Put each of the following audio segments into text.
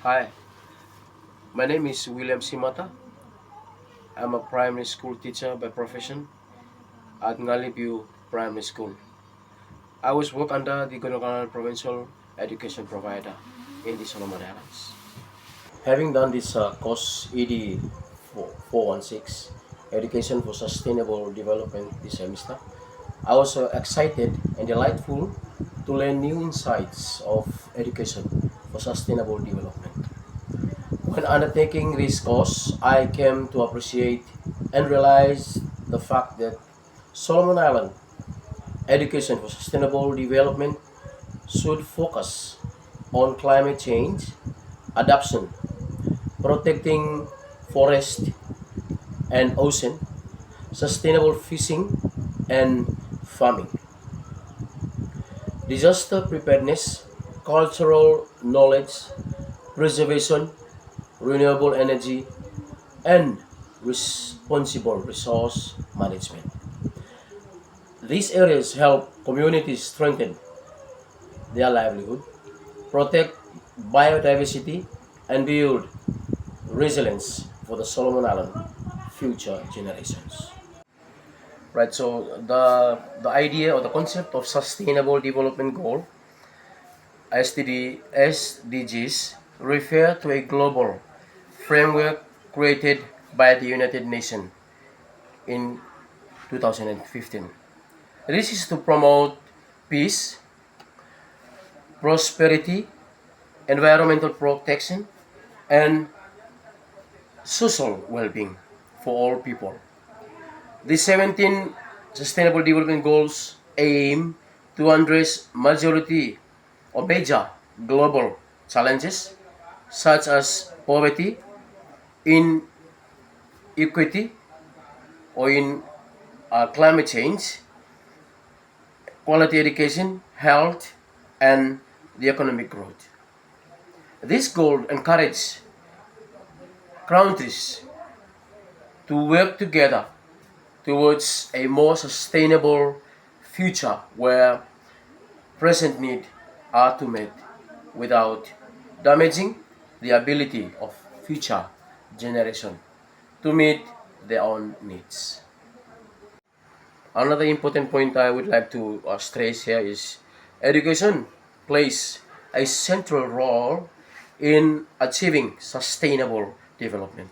Hi, my name is William Simata. I'm a primary school teacher by profession at Ngalibiu Primary School. I was work under the Gondokana Provincial Education Provider in the Solomon Islands. Having done this course ED 416, Education for Sustainable Development this semester, I was excited and delightful to learn new insights of education for sustainable development. When undertaking this course, I came to appreciate and realize the fact that Solomon Island education for sustainable development should focus on climate change, adaptation, protecting forest and ocean, sustainable fishing and farming, disaster preparedness, cultural knowledge, preservation, renewable energy, and responsible resource management. These areas help communities strengthen their livelihood, protect biodiversity, and build resilience for the Solomon Island future generations. Right, so the idea or the concept of sustainable development goal SDGs refer to a global framework created by the United Nations in 2015. This is to promote peace, prosperity, environmental protection, and social well-being for all people. The 17 Sustainable Development Goals aim to address majority or major global challenges such as poverty, inequity, or in climate change, quality education, health, and the economic growth. This goal encourages countries to work together towards a more sustainable future where present needs are to met without damaging the ability of future generation to meet their own needs. Another important point I would like to stress here is education plays a central role in achieving sustainable development.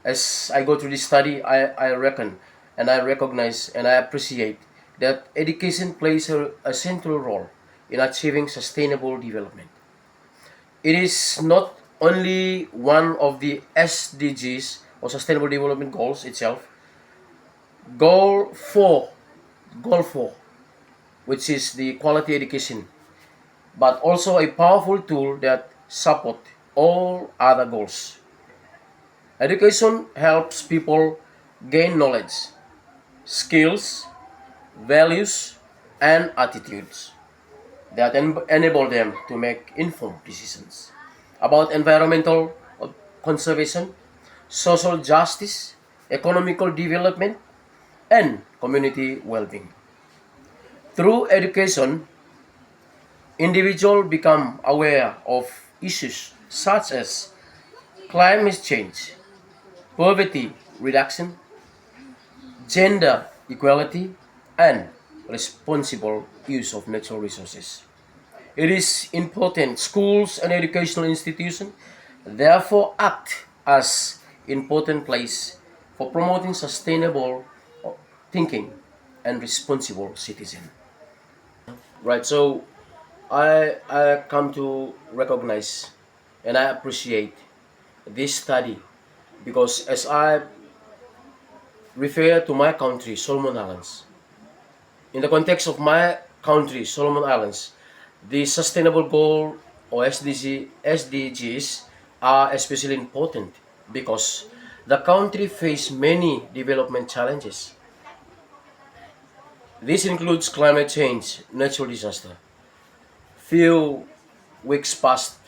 As I go through this study, I reckon and I recognize and I appreciate that education plays a central role in achieving sustainable development. It is not only one of the SDGs or Sustainable Development Goals itself. Goal 4, Goal 4, which is the quality education, but also a powerful tool that support all other goals. Education helps people gain knowledge, skills, values, and attitudes that enable them to make informed decisions about environmental conservation, social justice, economical development, and community well-being. Through education, individuals become aware of issues such as climate change, poverty reduction, gender equality, and responsible use of natural resources. It is important schools and educational institutions therefore act as important place for promoting sustainable thinking and responsible citizen. Right, so I come to recognize and I appreciate this study because as I refer to my country, Solomon Islands, in the context of my country, Solomon Islands, the sustainable goal or SDGs are especially important because the country faces many development challenges. This includes climate change, natural disaster. Few weeks past,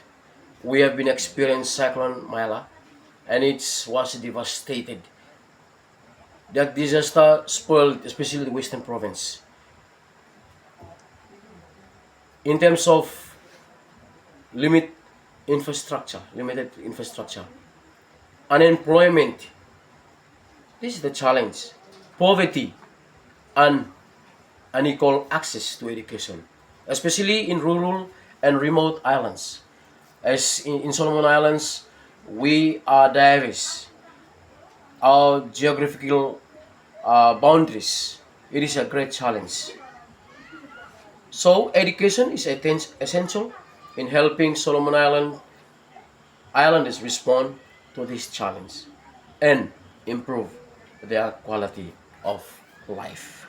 we have been experiencing Cyclone Mila, and it was devastated. That disaster spoiled especially the western province. In terms of limit limited infrastructure, unemployment. This is the challenge. Poverty and unequal access to education, especially in rural and remote islands. As in Solomon Islands, we are diverse. Our geographical boundaries. It is a great challenge. So education is essential in helping Islanders respond to this challenge and improve their quality of life.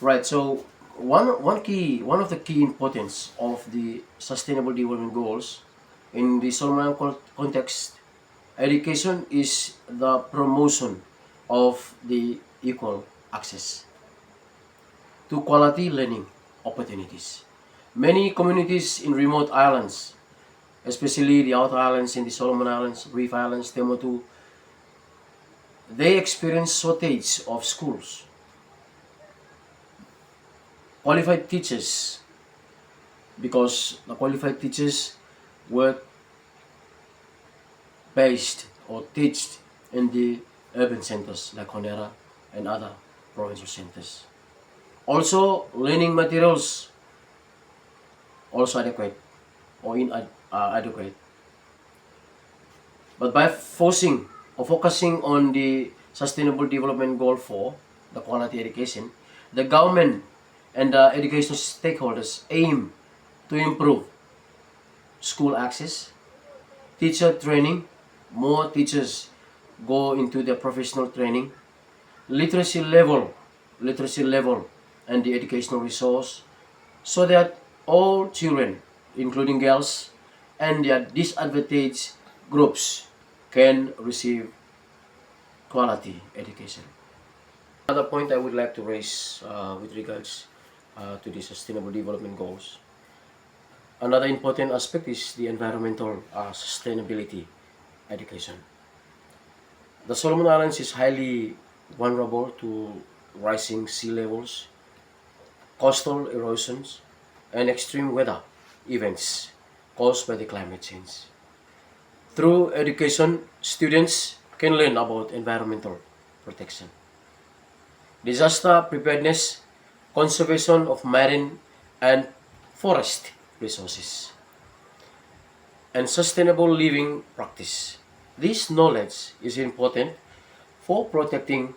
Right. So one of the key importance of the Sustainable Development Goals in the Solomon context, education is the promotion of the equal access to quality learning opportunities. Many communities in remote islands, especially the outer islands in the Solomon Islands, Reef Islands, Temotu, they experience shortage of schools, qualified teachers, because the qualified teachers were based or taught in the urban centers like Honera and other provincial centers. Also, learning materials also adequate or inadequate. But by forcing or focusing on the Sustainable Development Goal 4, the quality education, the government and the educational stakeholders aim to improve school access, teacher training, more teachers go into their professional training, literacy level, and the educational resource, so that all children, including girls and their disadvantaged groups, can receive quality education. Another point I would like to raise with regards to the Sustainable Development Goals. Another important aspect is the environmental sustainability education. The Solomon Islands is highly vulnerable to rising sea levels, coastal erosions, and extreme weather events caused by the climate change. Through education, students can learn about environmental protection, disaster preparedness, conservation of marine and forest resources, and sustainable living practice. This knowledge is important for protecting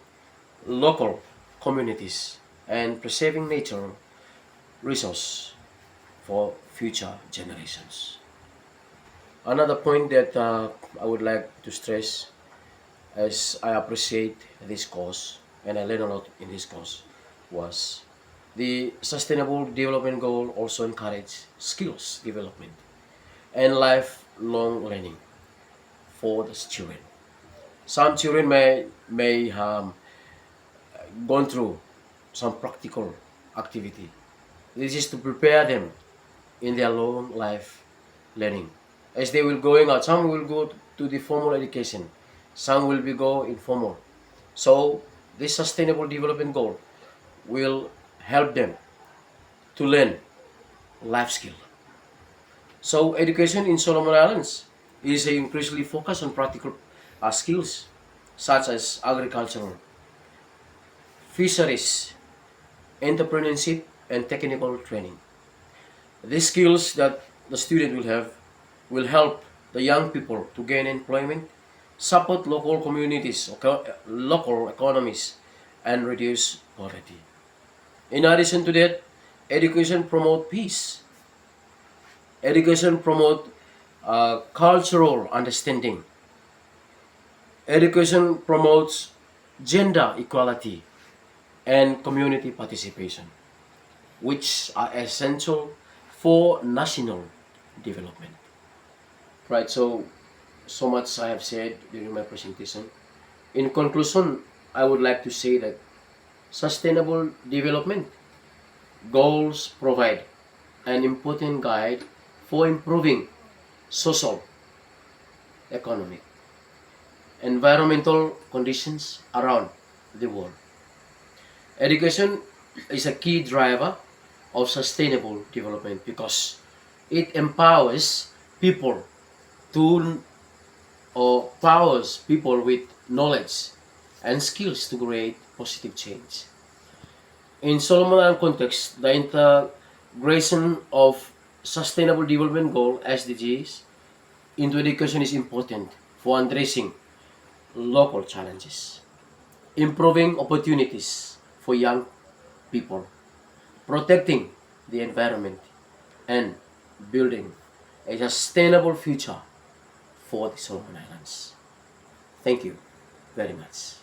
local communities and preserving nature resource for future generations. Another point that I would like to stress, as I appreciate this course and I learned a lot in this course, was the Sustainable Development Goal also encourage skills development and lifelong learning for the children. Some children may have gone through some practical activity. This is to prepare them in their long life learning. As they will going out, some will go to the formal education, some will be go informal. So this Sustainable Development Goal will help them to learn life skill. So education in Solomon Islands is increasingly focused on practical skills such as agricultural, fisheries, entrepreneurship, and technical training. These skills that the student will have will help the young people to gain employment, support local communities, local economies, and reduce poverty. In addition to that, education promote peace. Education promote cultural understanding. Education promotes gender equality and community participation, which are essential for national development. Right, so much I have said during my presentation. In conclusion, I would like to say that sustainable development goals provide an important guide for improving social, economic, environmental conditions around the world. Education is a key driver of sustainable development because it empowers people tool or powers people with knowledge and skills to create positive change. In Solomon Island context, the integration of Sustainable Development Goal (SDGs) into education is important for addressing local challenges, improving opportunities for young people, protecting the environment, and building a sustainable future for the Solomon Islands. Thank you very much.